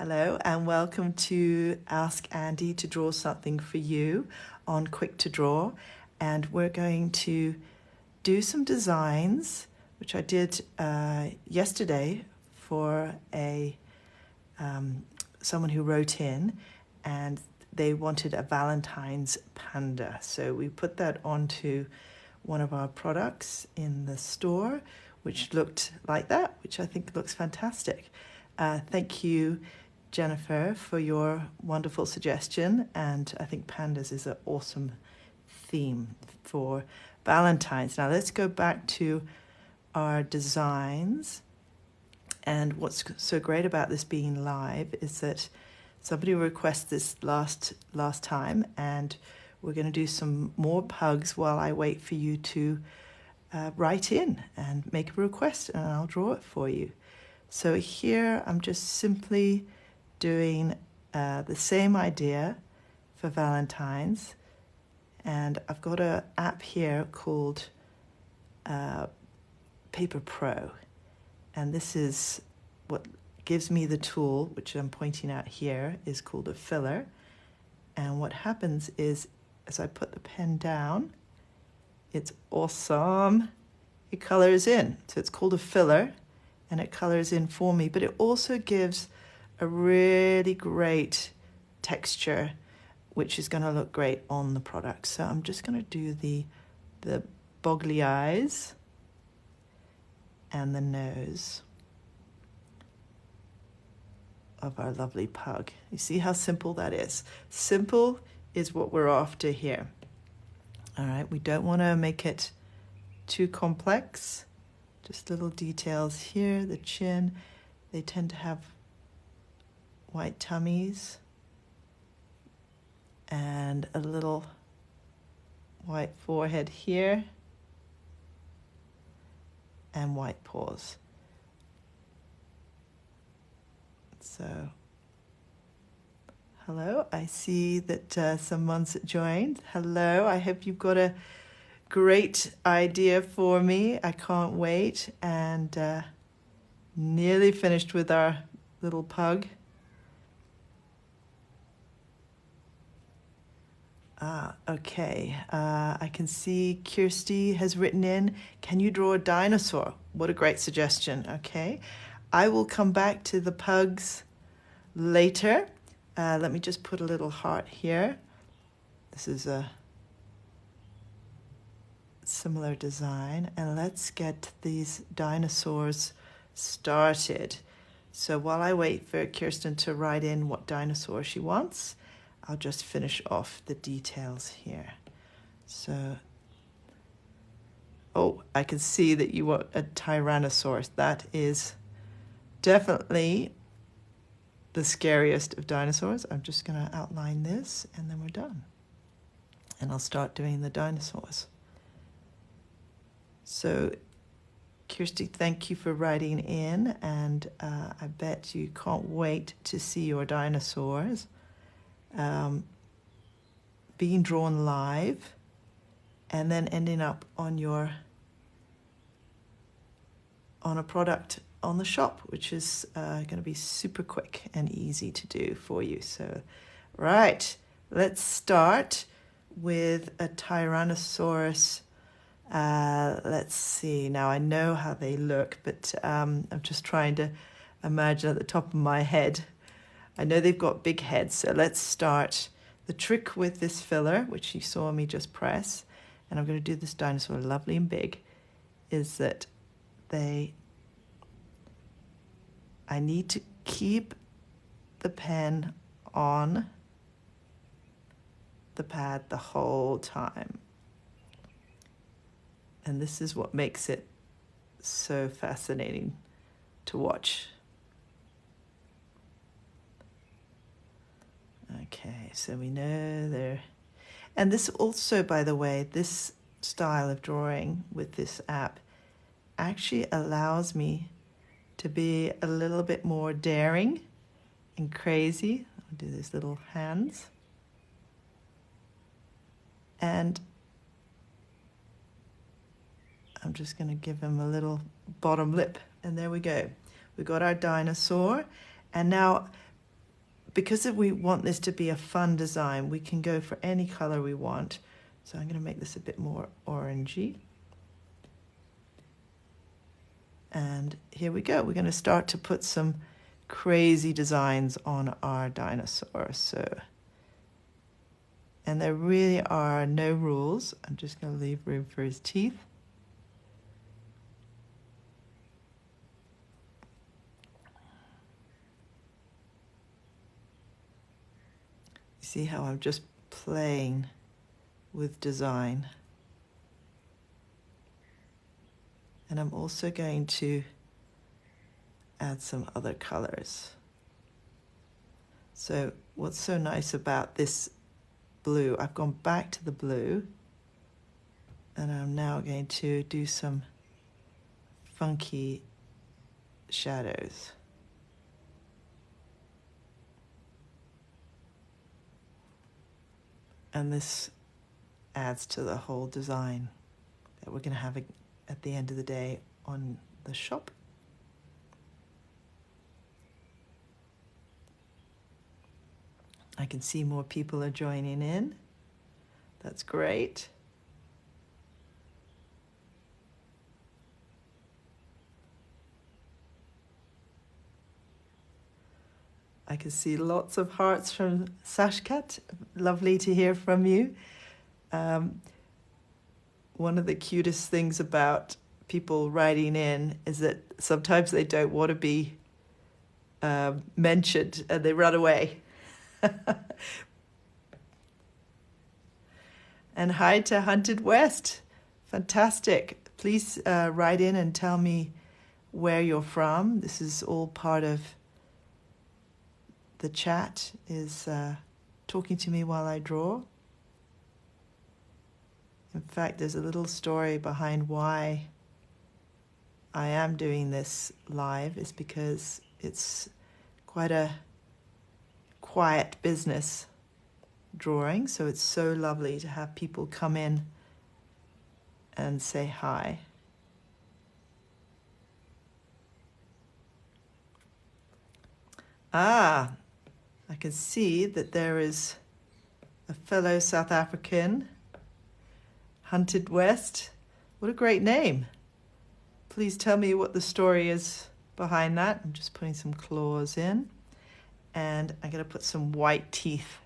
Hello and welcome to Ask Andy to draw something for you on Quick to Draw. And we're going to do some designs, which I did yesterday for someone who wrote in, and they wanted a Valentines Panda. So we put that onto one of our products in the store, which looked like that, which I think looks fantastic. Thank you, Jennifer, for your wonderful suggestion, and I think pandas is an awesome theme for Valentine's. Now let's go back to our designs, and what's so great about this being live is that somebody requested this last time, and we're going to do some more pugs while I wait for you to write in and make a request, and I'll draw it for you. So here I'm just simply doing the same idea for Valentine's, and I've got an app here called Paper Pro, and this is what gives me the tool, which I'm pointing out here, is called a filler. And what happens is, as I put the pen down, it's awesome, it colors in. So it's called a filler, and it colors in for me, but it also gives a really great texture, which is going to look great on the product. So I'm just going to do the boggly eyes and the nose of our lovely pug. You see how simple that is? Simple is what we're after here. All right, we don't want to make it too complex. Just little details here. The chin, they tend to have white tummies and a little white forehead here and white paws. So, hello, I see that someone's joined. Hello, I hope you've got a great idea for me. I can't wait, and nearly finished with our little pug. Okay. I can see Kirsty has written in, can you draw a dinosaur? What a great suggestion. Okay. I will come back to the pugs later. Let me just put a little heart here. This is a similar design, and let's get these dinosaurs started. So while I wait for Kirsten to write in what dinosaur she wants, I'll just finish off the details here. So, oh, I can see that you want a Tyrannosaurus. That is definitely the scariest of dinosaurs. I'm just going to outline this, and then we're done. And I'll start doing the dinosaurs. So, Kirsty, thank you for writing in, and I bet you can't wait to see your dinosaurs being drawn live and then ending up on a product on the shop, which is going to be super quick and easy to do for you. So, right, let's start with a Tyrannosaurus. Let's see. Now I know how they look, but I'm just trying to imagine at the top of my head. I know they've got big heads, so let's start. The trick with this filler, which you saw me just press, and I'm going to do this dinosaur lovely and big, is that I need to keep the pen on the pad the whole time. And this is what makes it so fascinating to watch. Okay, so we know there. And this also, by the way, this style of drawing with this app actually allows me to be a little bit more daring and crazy. I'll do these little hands. And I'm just going to give him a little bottom lip, and there we go. We've got our dinosaur, and now because if we want this to be a fun design, we can go for any color we want. So I'm going to make this a bit more orangey. And here we go. We're going to start to put some crazy designs on our dinosaur. And there really are no rules. I'm just going to leave room for his teeth. You see how I'm just playing with design. And I'm also going to add some other colors. So what's so nice about this blue, I've gone back to the blue, and I'm now going to do some funky shadows. And this adds to the whole design that we're going to have at the end of the day on the shop. I can see more people are joining in. That's great. I can see lots of hearts from Sashkat. Lovely to hear from you. One of the cutest things about people writing in is that sometimes they don't want to be mentioned and they run away. And hi to Hunted West. Fantastic. Please write in and tell me where you're from. This is all part of the chat, is talking to me while I draw. In fact, there's a little story behind why I am doing this live. Is because it's quite a quiet business drawing, so it's so lovely to have people come in and say hi. I can see that there is a fellow South African, Hunted West. What a great name. Please tell me what the story is behind that. I'm just putting some claws in, and I'm going to put some white teeth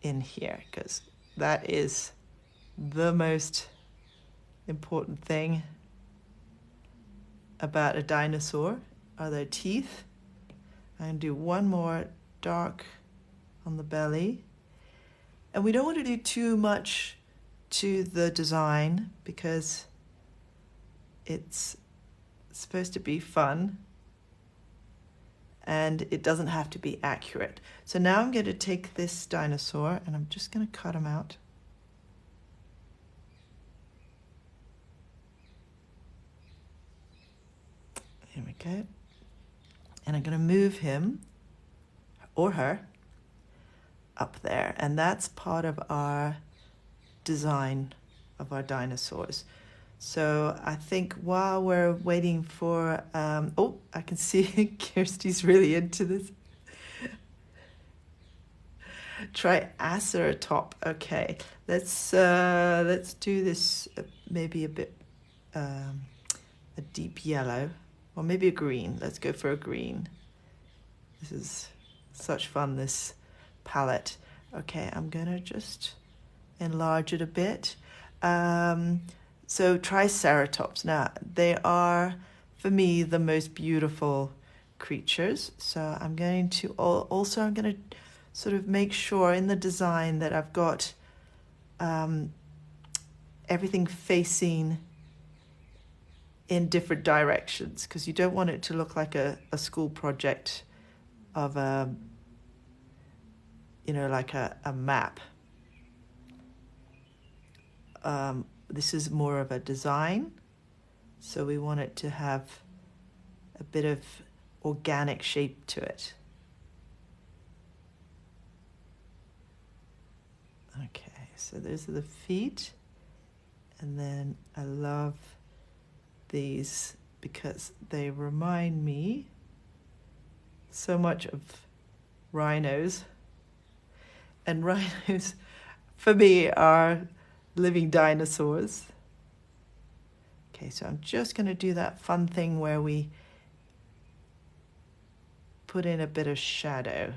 in here because that is the most important thing about a dinosaur, are their teeth. I'm going to do one more dark on the belly. And we don't want to do too much to the design because it's supposed to be fun and it doesn't have to be accurate. So now I'm going to take this dinosaur and I'm just going to cut him out. Here we go. And I'm going to move him or her up there. And that's part of our design of our dinosaurs. So I think while we're waiting for, I can see Kirsty's really into this. Triceratops. Okay, let's do this maybe a bit a deep yellow, or maybe a green. Let's go for a green. This is such fun, this palette. Okay, I'm gonna just enlarge it a bit. So Triceratops, now they are, for me, the most beautiful creatures. So I'm going to I'm going to sort of make sure in the design that I've got everything facing in different directions, because you don't want it to look like a school project of like a map. This is more of a design, so we want it to have a bit of organic shape to it. Okay, so those are the feet, and then I love these because they remind me so much of rhinos. And rhinos, for me, are living dinosaurs. Okay, so I'm just going to do that fun thing where we put in a bit of shadow.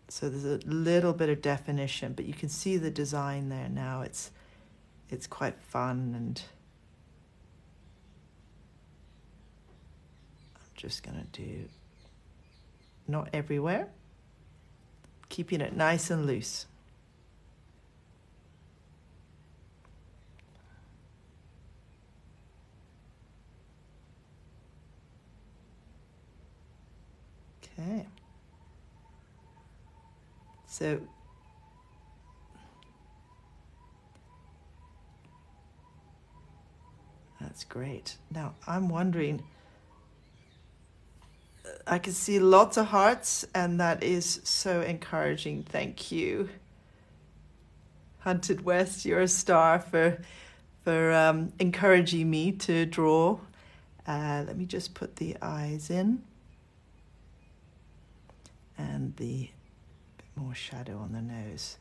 So there's a little bit of definition, but you can see the design there now. It's quite fun, and I'm just going to do not everywhere, keeping it nice and loose. Okay. So that's great. Now I'm wondering, I can see lots of hearts, and that is so encouraging. Thank you. Hunted West, you're a star for encouraging me to draw. Let me just put the eyes in and the bit more shadow on the nose.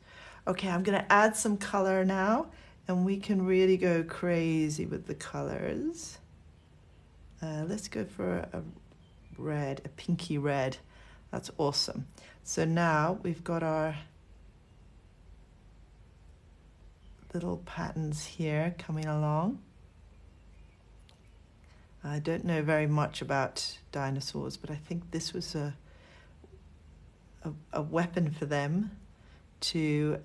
Okay, I'm going to add some color now, and we can really go crazy with the colors. Let's go for a red, a pinky red. That's awesome. So now we've got our little patterns here coming along. I don't know very much about dinosaurs, but I think this was a weapon for them to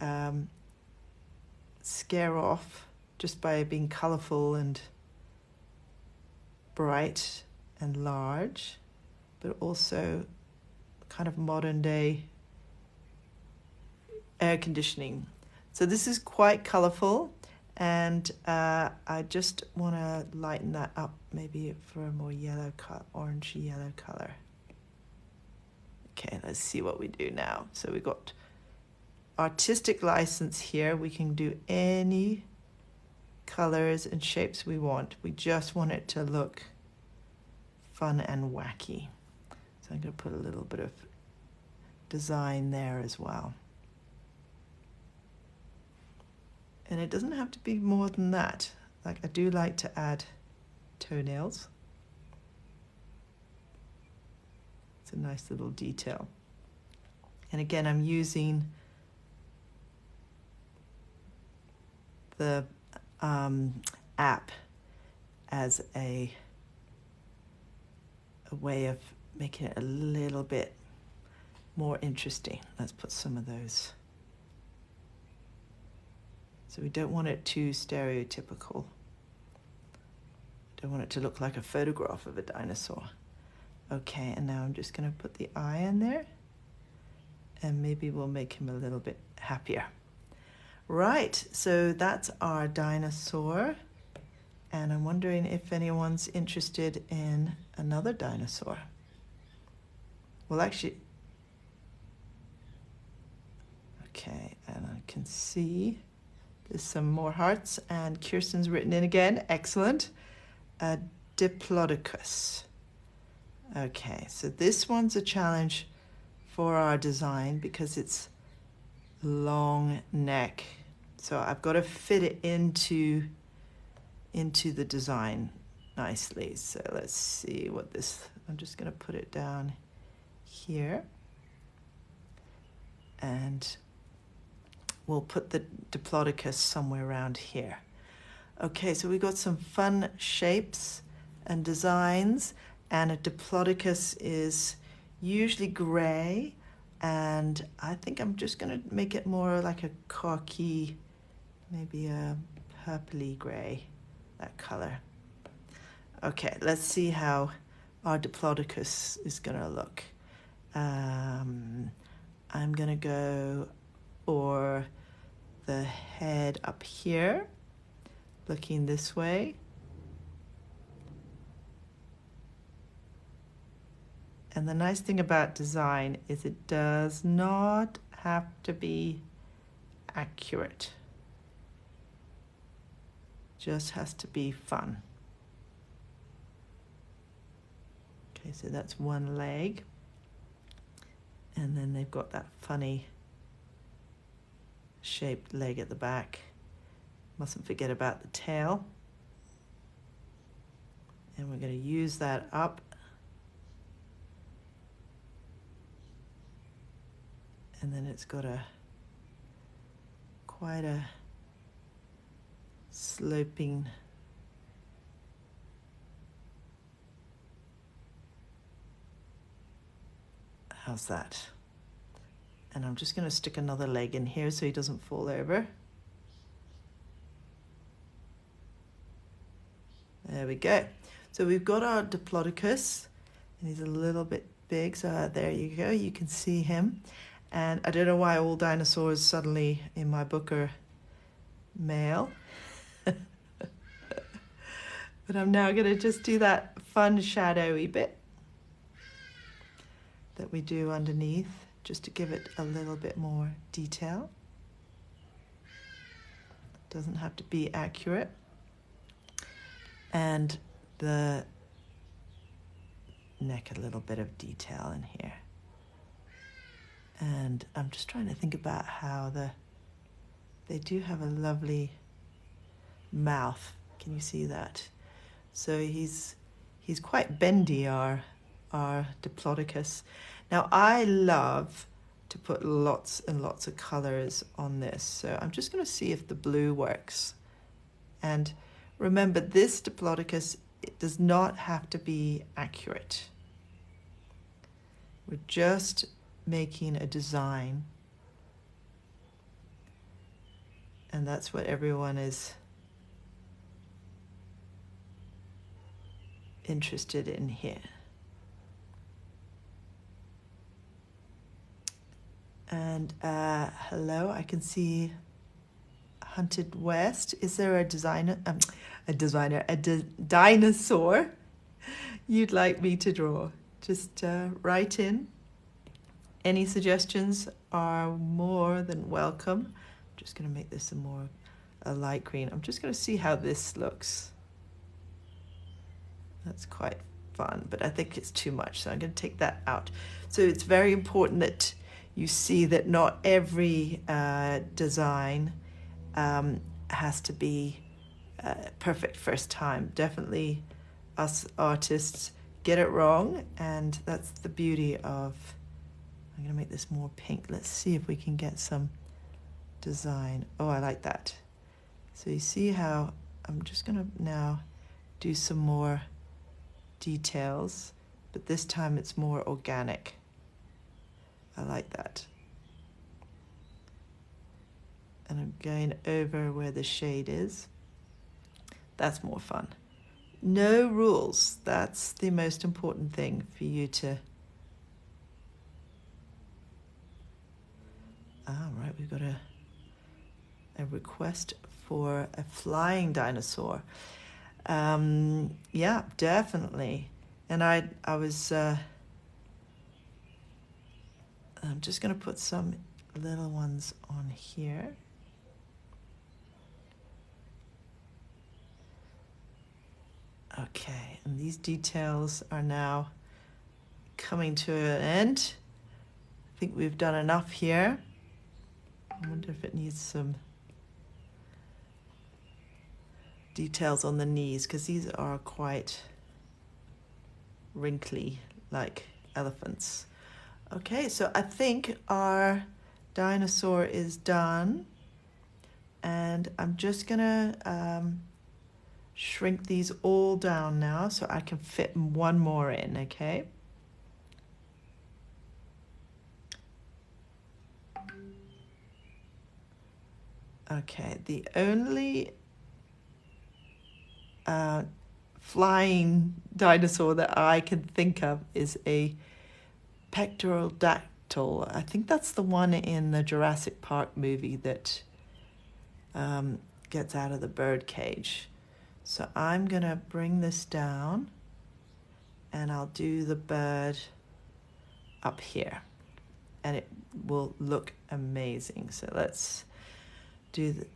scare off just by being colorful and bright and large, but also kind of modern day air conditioning. So this is quite colorful, and I just want to lighten that up maybe for a more yellow color, orangey yellow color. Okay, let's see what we do now. So we got artistic license here. We can do any colors and shapes we want. We just want it to look fun and wacky. So I'm going to put a little bit of design there as well. And it doesn't have to be more than that. Like, I do like to add toenails. It's a nice little detail. And again, I'm using the app as a way of making it a little bit more interesting. Let's put some of those. So we don't want it too stereotypical. Don't want it to look like a photograph of a dinosaur. Okay, and now I'm just going to put the eye in there, and maybe we'll make him a little bit happier. Right, so that's our dinosaur, and I'm wondering if anyone's interested in another dinosaur. Well, actually, okay, and I can see there's some more hearts, and Kirsten's written in again. Excellent. Diplodocus. Okay, so this one's a challenge for our design because it's long neck. So I've got to fit it into the design nicely. So let's see what this, I'm just going to put it down here. And we'll put the Diplodocus somewhere around here. Okay, so we've got some fun shapes and designs, and a Diplodocus is usually gray, and I think I'm just going to make it more like a khaki, maybe a purpley gray, that color. Okay, let's see how our Diplodocus is going to look. I'm going to go for the head up here, looking this way. And the nice thing about design is it does not have to be accurate. Just has to be fun. Okay, so that's one leg. And then they've got that funny shaped leg at the back. Mustn't forget about the tail. And we're going to use that up. And then it's got quite a sloping how's that? And I'm just going to stick another leg in here so he doesn't fall over. There we go. So we've got our Diplodocus, and he's a little bit big, so there you go, you can see him. And I don't know why all dinosaurs suddenly in my book are male. But I'm now going to just do that fun shadowy bit that we do underneath, just to give it a little bit more detail. Doesn't have to be accurate. And the neck, a little bit of detail in here. And I'm just trying to think about how they do have a lovely mouth. Can you see that? So he's quite bendy, our Diplodocus. Now I love to put lots and lots of colors on this. So I'm just going to see if the blue works. And remember, this Diplodocus, it does not have to be accurate. We're just making a design. And that's what everyone is interested in here. And hello, I can see Hunted West. Is there a dinosaur you'd like me to draw? Just write in. Any suggestions are more than welcome. I'm just going to make this a light green. I'm just going to see how this looks. That's quite fun, but I think it's too much, so I'm going to take that out. So it's very important that you see that not every design has to be perfect first time. Definitely us artists get it wrong, and that's the beauty of, I'm going to make this more pink. Let's see if we can get some design. Oh, I like that. So you see how I'm just going to now do some more details, but this time it's more organic. I like that. And I'm going over where the shade is. That's more fun. No rules. That's the most important thing for you to... right, we've got a request for a flying dinosaur. Yeah, definitely. And I was... I'm just going to put some little ones on here. Okay, and these details are now coming to an end. I think we've done enough here. I wonder if it needs some details on the knees, because these are quite wrinkly, like elephants. Okay, so I think our dinosaur is done, and I'm just gonna shrink these all down now so I can fit one more in, okay? Okay, the only flying dinosaur that I can think of is a pterodactyl. I think that's the one in the Jurassic Park movie that gets out of the bird cage. So I'm gonna bring this down, and I'll do the bird up here, and it will look amazing. So let's do the...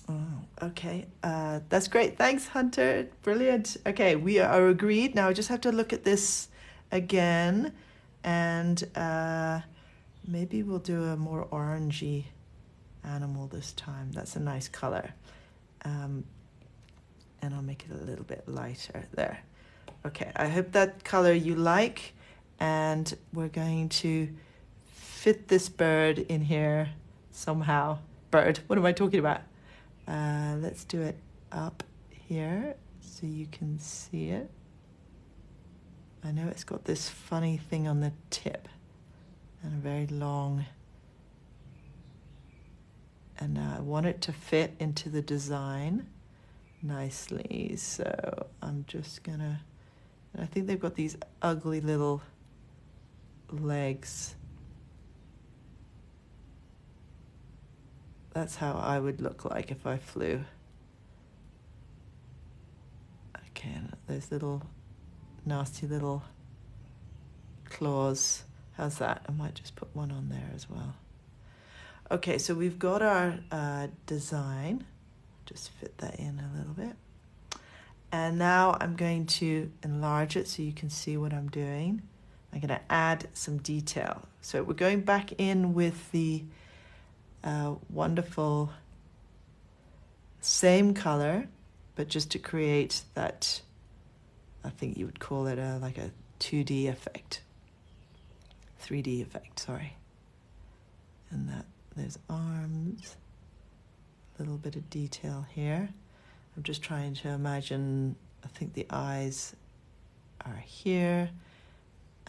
Oh, okay, that's great. Thanks, Hunter. Brilliant. Okay, we are agreed. Now I just have to look at this again. And maybe we'll do a more orangey animal this time. That's a nice color. And I'll make it a little bit lighter there. Okay, I hope that color you like, and we're going to fit this bird in here somehow. Bird, what am I talking about? Let's do it up here so you can see it. I know it's got this funny thing on the tip and a very long, and I want it to fit into the design nicely. So I'm just gonna, I think they've got these ugly little legs. That's how I would look like if I flew. Okay, those little nasty little claws. How's that? I might just put one on there as well. Okay, so we've got our design. Just fit that in a little bit. And now I'm going to enlarge it so you can see what I'm doing. I'm going to add some detail. So we're going back in with the wonderful same color, but just to create that, I think you would call it like a 2D effect. 3D effect, sorry. And that there's arms, a little bit of detail here. I'm just trying to imagine, I think the eyes are here.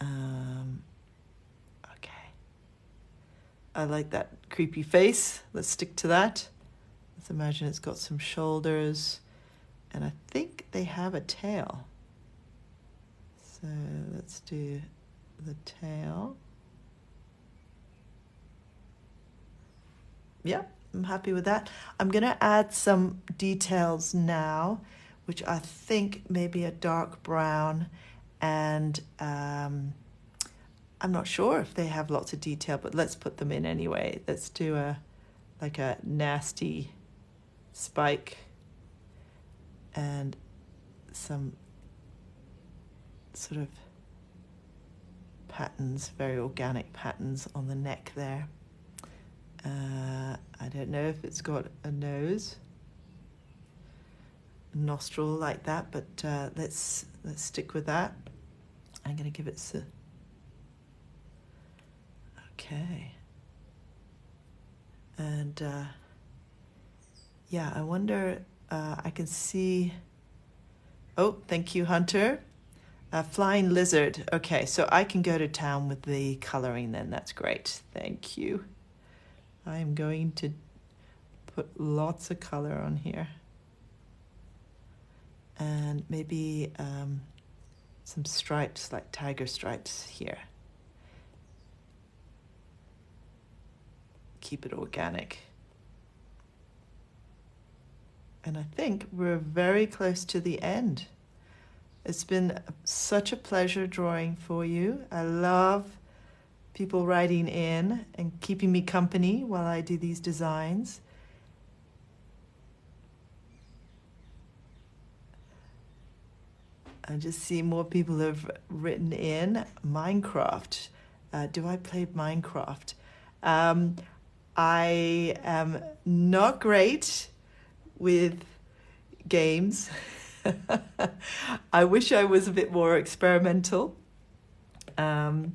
Okay. I like that creepy face. Let's stick to that. Let's imagine it's got some shoulders, and I think they have a tail. So let's do the tail. Yeah, I'm happy with that. I'm going to add some details now, which I think maybe a dark brown, and I'm not sure if they have lots of detail, but let's put them in anyway. Let's do like a nasty spike and some sort of patterns, very organic patterns on the neck there. I don't know if it's got a nose, a nostril like that, but let's stick with that. I'm going to give it okay. And yeah, I wonder, I can see, oh, thank you, Hunter. Flying lizard. Okay, so I can go to town with the coloring then. That's great. Thank you. I am going to put lots of color on here. And maybe some stripes, like tiger stripes here. Keep it organic. And I think we're very close to the end. It's been such a pleasure drawing for you. I love people writing in and keeping me company while I do these designs. I just see more people have written in. Minecraft. Do I play Minecraft? I am not great with games. I wish I was a bit more experimental. But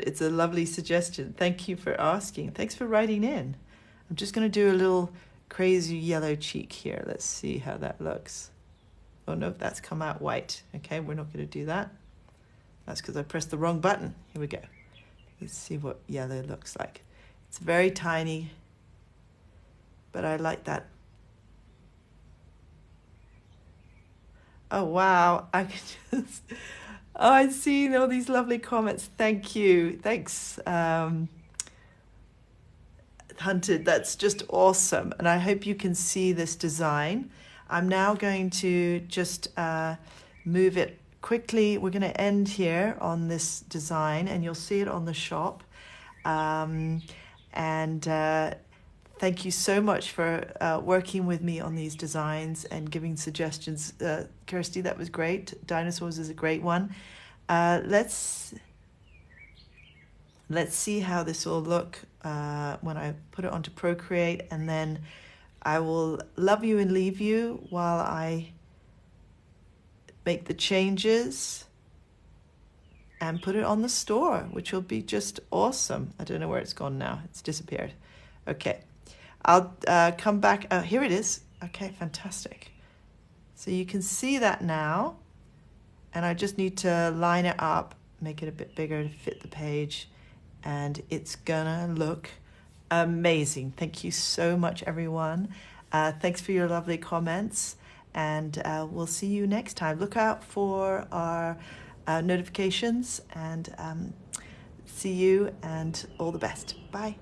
it's a lovely suggestion. Thank you for asking. Thanks for writing in. I'm just going to do a little crazy yellow cheek here. Let's see how that looks. Oh no, that's come out white. Okay, we're not going to do that. That's because I pressed the wrong button. Here we go. Let's see what yellow looks like. It's very tiny, but I like that. Oh wow, I can just... Oh, I've seen all these lovely comments. Thank you. Thanks, Hunted. That's just awesome. And I hope you can see this design. I'm now going to just move it quickly. We're going to end here on this design, and you'll see it on the shop. Thank you so much for working with me on these designs and giving suggestions. Kirsty, that was great. Dinosaurs is a great one. Let's see how this will look when I put it onto Procreate, and then I will love you and leave you while I make the changes and put it on the store, which will be just awesome. I don't know where it's gone now. It's disappeared. Okay, I'll come back. Oh, here it is. Okay, fantastic. So you can see that now, and I just need to line it up, make it a bit bigger to fit the page, and it's gonna look amazing. Thank you so much, everyone. Thanks for your lovely comments, and we'll see you next time. Look out for our notifications, and see you, and all the best. Bye.